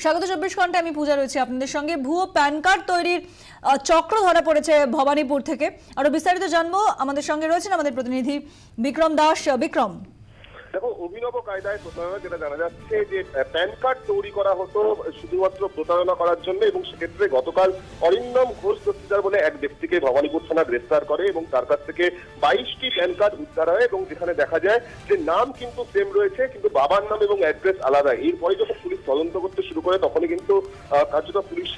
স্বাগত 24 ঘন্টা। আমি পূজা রয়েছে আপনাদের সঙ্গে। ভুয়ো প্যান কার্ড তৈরির চক্র ধরা পড়েছে ভবানীপুর থেকে। আরো বিস্তারিত জানবো, আমাদের সঙ্গে রয়েছেন আমাদের প্রতিনিধি বিক্রম দাস। বিক্রম, দেখো, অভিনব কায়দায় প্রতারণা যেটা জানা যাচ্ছে যে প্যান কার্ড তৈরি করা হতো শুধুমাত্র প্রতারণা করার জন্য, এবং সেক্ষেত্রে গতকাল অরিন্দম ঘোষ দস্তিদার বলে এক ব্যক্তিকে ভবানীপুর থানা গ্রেফতার করে এবং তার কাছ থেকে 22টি প্যান কার্ড উদ্ধার হয় এবং যেখানে দেখা যায় যে নাম কিন্তু সেম রয়েছে কিন্তু বাবার নাম এবং অ্যাড্রেস আলাদা। এরপরে যখন পুলিশ তদন্ত করতে শুরু করে তখনই কিন্তু কার্যত পুলিশ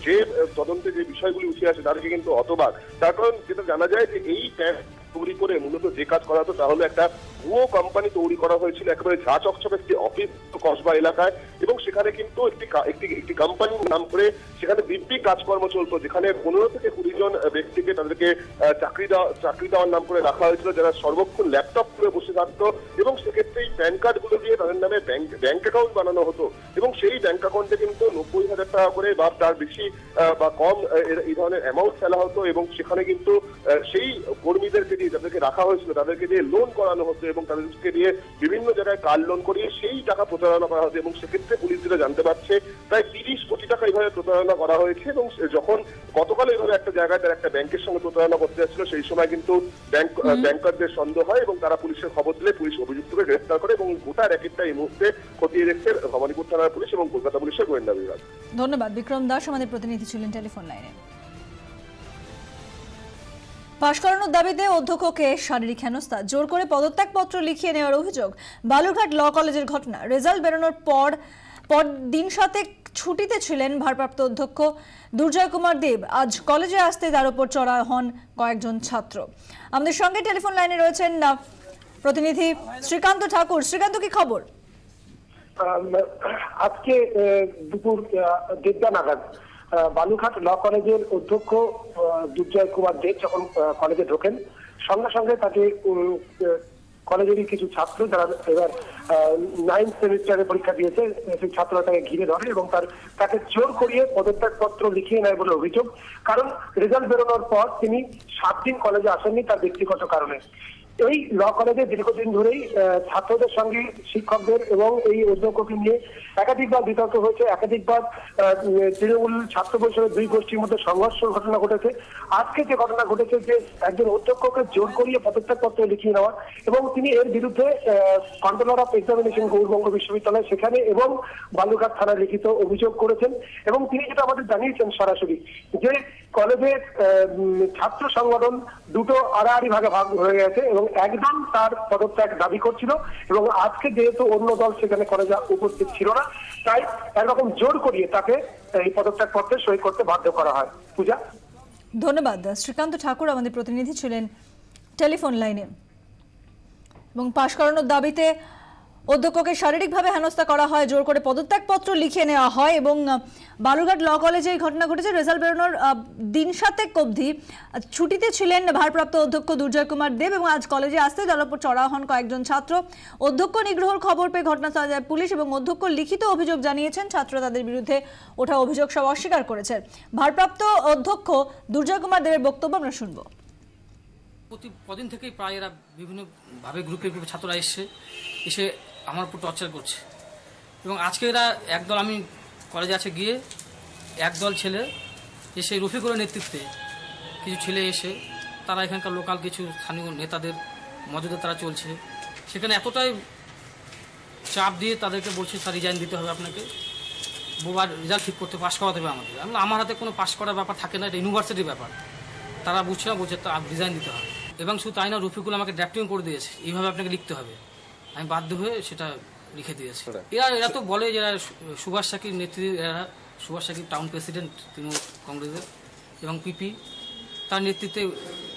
যে তদন্তে যে বিষয়গুলি উঠে আসে তাদেরকে কিন্তু হতবাক। তার কারণ যেটা জানা যায় যে এই প্যান তৈরি করে মূলত যে কাজ করা হতো তা হলো একটা ভুয়ো কোম্পানি তৈরি করা হয়েছিল একেবারে ঝা চকচকে একটি অফিস কসবা এলাকায়, এবং সেখানে কিন্তু একটি কোম্পানির নাম করে সেখানে দিব্যি কাজকর্ম চলতো, যেখানে 15 থেকে 20 জন ব্যক্তিকে তাদেরকে চাকরি দেওয়ার নাম করে রাখা হয়েছিল, যারা সর্বক্ষণ ল্যাপটপ করে বসে থাকতো, এবং সেক্ষেত্রে এই প্যান কার্ড গুলো দিয়ে তাদের নামে ব্যাংক অ্যাকাউন্ট বানানো হতো, এবং সেই ব্যাংক অ্যাকাউন্টে কিন্তু 90,000 টাকা করে বা তার বেশি বা কম এই ধরনের অ্যামাউন্ট ফেলা হতো, এবং সেখানে কিন্তু সেই কর্মীদেরকে দিয়ে যাদেরকে রাখা হয়েছিল তাদেরকে দিয়ে লোন করানো হতো এবং তাদেরকে দিয়ে বিভিন্ন জায়গায় কার লোন করিয়ে সেই টাকা প্রতারণা করা হতো, এবং সেক্ষেত্রে পুলিশ যেটা জানতে পারছে প্রায় 30 কোটি টাকা এইভাবে প্রতারণা করা হয়েছে। এবং যখন গতকাল এইভাবে একটা জায়গায় তারা একটা ব্যাংকের সঙ্গে প্রতারণা করতে যাচ্ছিল সেই সময় কিন্তু ব্যাংকারদের সন্দেহ হয় এবং তারা পুলিশের খবর দিলে পুলিশ অভিযুক্তকে গ্রেফতার করে, এবং গোটা র্যাকেটটা এই মুহূর্তে খতিয়ে দেখছে ভবানীপুর থানার পুলিশ এবং কলকাতা পুলিশের গোয়েন্দা বিভাগ। ধন্যবাদ বিক্রম দাস, আমাদের প্রতিনিধি ছিলেন টেলিফোন লাইনে। পাশ করানোর দাবিতে অধ্যক্ষকে শারীরিক হেনস্থা, জোর করে পদত্যাগপত্র লিখিয়ে নেওয়ার অভিযোগ। বালুরঘাট ল কলেজের ঘটনা। রেজাল্ট বেরোনোর পর দিন 7 ছুটিতে ছিলেন ভারপ্রাপ্ত অধ্যক্ষ দুর্জয় কুমার দেব। আজ কলেজে আসতে তার উপর চড়া হন কয়েকজন ছাত্র। আমাদের সঙ্গে টেলিফোন লাইনে রয়েছেন প্রতিনিধি শ্রীকান্ত ঠাকুর। শ্রীকান্ত, কি খবর? আজকে দুপুর 1:30 নাগাদ বালুরঘাট ল কলেজের অধ্যক্ষ দুর্জয় কুমার দেব যখন কলেজে ঢোকেন, সঙ্গে সঙ্গে তাকে কলেজেরই কিছু ছাত্র যারা এবার 9th সেমিস্টারে পরীক্ষা দিয়েছে সেই ছাত্ররা তাকে ঘিরে ধরে এবং তাকে জোর করিয়ে পদত্যাগপত্র লিখিয়ে নেয় বলে অভিযোগ। কারণ রেজাল্ট বেরোনোর পর তিনি 7 দিন কলেজে আসেননি তার ব্যক্তিগত কারণে। এই ল কলেজে দীর্ঘদিন ধরেই ছাত্রদের সঙ্গে শিক্ষকদের এবং এই অধ্যক্ষকে নিয়ে একাধিকবার বিতর্ক হয়েছে, একাধিকবার তৃণমূল ছাত্র পরিষদের 2 গোষ্ঠীর মধ্যে সংঘর্ষের ঘটনা ঘটেছে। আজকে যে ঘটনা ঘটেছে যে একজন অধ্যক্ষকে জোর করিয়ে পদত্যাগপত্র লিখিয়ে নেওয়া, এবং তিনি এর বিরুদ্ধে কন্ট্রোলার অফ এক্সামিনেশন গৌরবঙ্গ বিশ্ববিদ্যালয় সেখানে এবং বালুরঘাট থানায় লিখিত অভিযোগ করেছেন, এবং তিনি যেটা আমাদের জানিয়েছেন সরাসরি যে কলেজের ছাত্র সংগঠন দুটো আড়াআড়ি ভাগে ভাগ হয়ে গেছে এবং একদল তার পদত্যাগ দাবি করছিল, এবং আজকে যেহেতু অন্য দল সেখানে কলেজে উপস্থিত ছিল না তাই একরকম জোর করিয়ে তাকে এই পদত্যাগ পত্রে সই করতে বাধ্য করা হয়। পূজা, ধন্যবাদ। শ্রীকান্ত ঠাকুর আমাদের প্রতিনিধি ছিলেন টেলিফোন লাইনে। এবং পাশ করানোর দাবিতে অধ্যক্ষকে শারীরিকভাবে হেনস্থা করা হয়, জোর করে পদত্যাগপত্র লিখে নেওয়া হয়, এবং বালুরঘাট ল কলেজে এই ঘটনা ঘটেছে। রেজাল্ট বেরোনোর দিন 7 অবধি ছুটিতে ছিলেন ভারপ্রাপ্ত অধ্যক্ষ দুর্জয় কুমার দেব, এবং আজ কলেজে আসতে তার উপর চড়া হন কয়েকজন ছাত্র। অধ্যক্ষ নিগ্রহের খবর পেয়ে ঘটনাস্থলে যায় পুলিশ, এবং অধ্যক্ষ লিখিত অভিযোগ জানিয়েছেন। ছাত্র তাদের বিরুদ্ধে ওঠা অভিযোগ সব অস্বীকার করেছেন। ভারপ্রাপ্ত অধ্যক্ষ দুর্জয় কুমার দেবের বক্তব্য আমরা শুনবো। কদিন থেকেই প্রায় এরা বিভিন্নভাবে গ্রুপে ছাত্ররা এসে আমার উপর টর্চার করছে, এবং আজকে এরা একদল, আমি কলেজে আছে গিয়ে একদল ছেলে এসে রফিকুলের নেতৃত্বে কিছু ছেলে এসে তারা এখানকার লোকাল কিছু স্থানীয় নেতাদের মদতে তারা চলছে, সেখানে এতটাই চাপ দিয়ে তাদেরকে বলছে স্যার রিজাইন দিতে হবে আপনাকে, বোবার রেজাল্ট ঠিক করতে পাশ করাতে হবে আমাদের। আমার হাতে কোনো পাশ করার ব্যাপার থাকে না, এটা ইউনিভার্সিটির ব্যাপার। তারা বুঝছে না, বলছে তার রিজাইন দিতে হবে, এবং শুধু তাই না রফিকুল আমাকে ড্রাফটিং করে দিয়েছে এইভাবে আপনাকে লিখতে হবে। আমি বাধ্য হয়ে সেটা লিখে দিয়েছি। এরা তো বলে যে সুভাষ সাকির নেতৃত্বে, এরা সুভাষ সাকির টাউন প্রেসিডেন্ট তৃণমূল কংগ্রেসের এবং পিপি তার নেতৃত্বে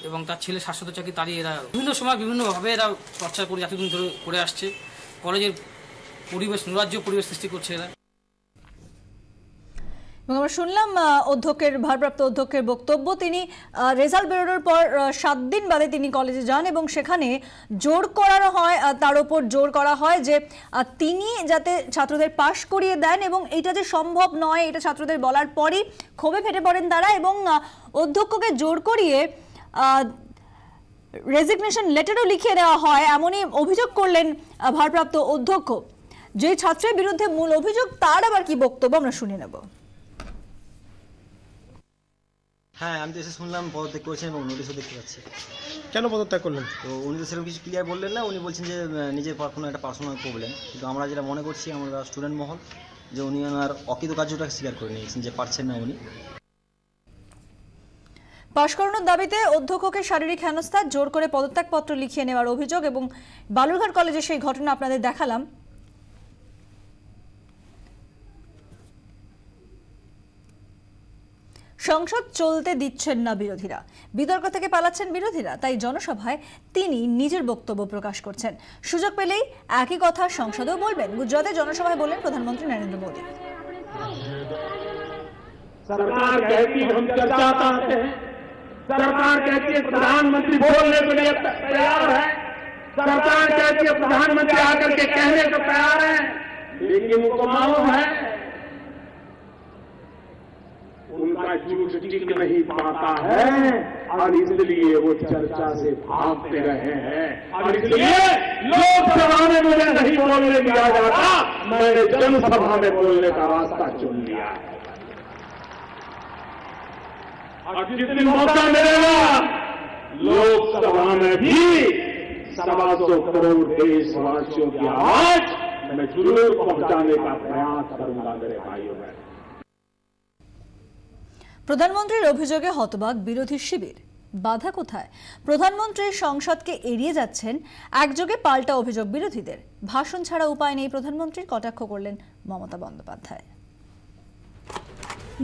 এবং তার ছেলে শাশ্বত চাকরি, তারই এরা বিভিন্ন সময় বিভিন্নভাবে এরা চর্চা করে এতদিন ধরে করে আসছে। কলেজের পরিবেশ, নৈরাজ্য পরিবেশ সৃষ্টি করছে এরা। এবং আমরা শুনলাম অধ্যক্ষের, ভারপ্রাপ্ত অধ্যক্ষের বক্তব্য। তিনি রেজাল্ট বেরোনোর পর 7 দিন বাদে তিনি কলেজে যান, এবং সেখানে জোর করানো হয়, তার উপর জোর করা হয় যে তিনি যাতে ছাত্রদের পাশ করিয়ে দেন, এবং এটা যে সম্ভব নয় এটা ছাত্রদের বলার পরই ক্ষোভে ফেটে পড়েন তারা, এবং অধ্যক্ষকে জোর করিয়ে রেজিগনেশন লেটারও লিখিয়ে দেওয়া হয় এমনই অভিযোগ করলেন ভারপ্রাপ্ত অধ্যক্ষ। যে ছাত্রের বিরুদ্ধে মূল অভিযোগ তার আবার কি বক্তব্য আমরা শুনে নেব। হ্যাঁ, আমি তো এসে শুনলাম পদত্যাগ করেছেন এবং নোটিশও দেখতে পাচ্ছি। কেন পদত্যাগ করলেন? তো উনি তো সেরকম কিছু ক্লিয়ার বললেন না। উনি বলছেন যে নিজের কোনো একটা পার্সোনাল প্রবলেম, কিন্তু আমরা যেটা মনে করছি আমরা স্টুডেন্ট মহল যে উনি ওনার অকৃতকার্যটা স্বীকার করে নিয়েছেন যে পারছেন না উনি। পাশ করানোর দাবিতে অধ্যক্ষকে শারীরিক হেনস্থা, জোর করে পদত্যাগপত্র লিখিয়ে নেওয়ার অভিযোগ এবং বালুরঘাট কলেজে সেই ঘটনা আপনাদের দেখালাম। সংসদ চলতে দিচ্ছেন না বিরোধীরা, বিতর্ক থেকে পালাচ্ছেন বিরোধীরা, তাই জনসভায় তিনি নিজের বক্তব্য প্রকাশ করছেন। সুযোগ পেলেই একই কথা সংসদেও বলবেন। গুজরাতে জনসভায় বললেন প্রধানমন্ত্রী নরেন্দ্র মোদী। सरकार कहती हम चर्चा चाहते हैं, सरकार कहती है प्रधानमंत्री बोलने के लिए तैयार है, सरकार कहती है प्रधानमंत्री आकर के कहने को तैयार है, लेकिन उनको मालूम है उनका झूठ टिक नहीं पाता है और इसलिए वो चर्चा से भागते रहे हैं। और इसलिए लोकसभा में मुझे नहीं बोलने दिया जाता, मैंने जनसभा में बोलने का रास्ता चुन लिया है। और जिस दिन मौका मिलेगा लोकसभा में भी 125 करोड़ देशवासियों की आवाज मैं जरूर पहुंचाने का प्रयास करूंगा मेरे भाइयों बहनों। প্রধানমন্ত্রীর অভিযোগে হতবাক বিরোধী শিবির। বাধা কোথায়? প্রধানমন্ত্রী সংসদকে এড়িয়ে যাচ্ছেন, একযোগে পাল্টা অভিযোগ বিরোধীদের। ভাষণ ছাড়া উপায় নেই প্রধানমন্ত্রীর, কটাক্ষ করলেন মমতা বন্দ্যোপাধ্যায়।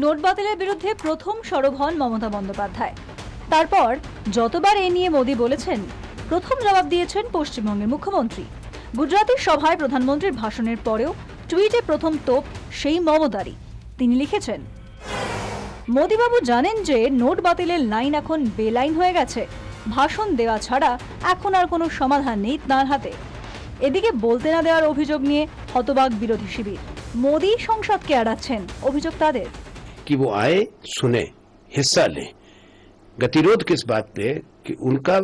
নোট বাতিলের বিরুদ্ধে প্রথম সরব হন মমতা বন্দ্যোপাধ্যায়। তারপর যতবার এ নিয়ে মোদী বলেছেন, প্রথম জবাব দিয়েছেন পশ্চিমবঙ্গের মুখ্যমন্ত্রী। গুজরাতের সভায় প্রধানমন্ত্রীর ভাষণের পরেও টুইটে প্রথম তোপ সেই মমতারই। তিনি লিখেছেন, মোদীবাবু জানেন যে নোট বাতিলের লাইন এখন বেলাইন হয়ে গেছে, ভাষণ দেওয়া ছাড়া এখন আর কোনো সমাধান নেই তাঁর হাতে। এদিকে বলতে না দেওয়ার অভিযোগ নিয়ে হতবাক বিরোধী শিবির। মোদী সংসদকে এড়াচ্ছেন, অভিযোগ তাদের। कि वो आए, सुने, हिस्सा लें। गतिरोध किस बात पे? कि उनका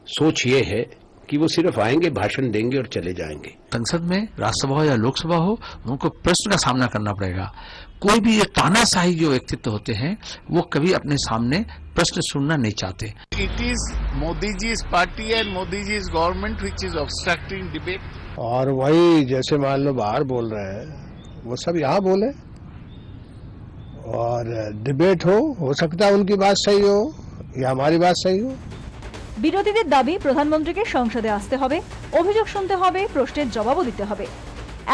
सोच ये है कि वो सिर्फ आएंगे, भाषण देंगे और चले जाएंगे। संसद में, राज्यसभा हो या लोकसभा हो, उनको प्रश्न का सामना करना पड़ेगा। कोई भी ये तानाशाही जो व्यक्तित्व होते हैं वो कभी अपने सामने प्रश्न सुनना नहीं चाहते। It is Modi ji's party and Modi ji's government which is obstructing debate. और वही जैसे मान लो बाहर बोल रहे हैं वो सब यहाँ बोले और डिबेट हो सकता है उनकी बात सही हो या हमारी बात सही हो। বিরোধীদের দাবি, প্রধানমন্ত্রীকে সংসদে আসতে হবে, অভিযোগ শুনতে হবে, প্রশ্নের জবাবও দিতে হবে।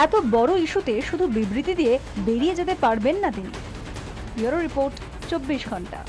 এত বড় ইস্যুতে শুধু বিবৃতি দিয়ে বেরিয়ে যেতে পারবেন না তিনি। ব্যুরো রিপোর্ট, 24 ঘন্টা।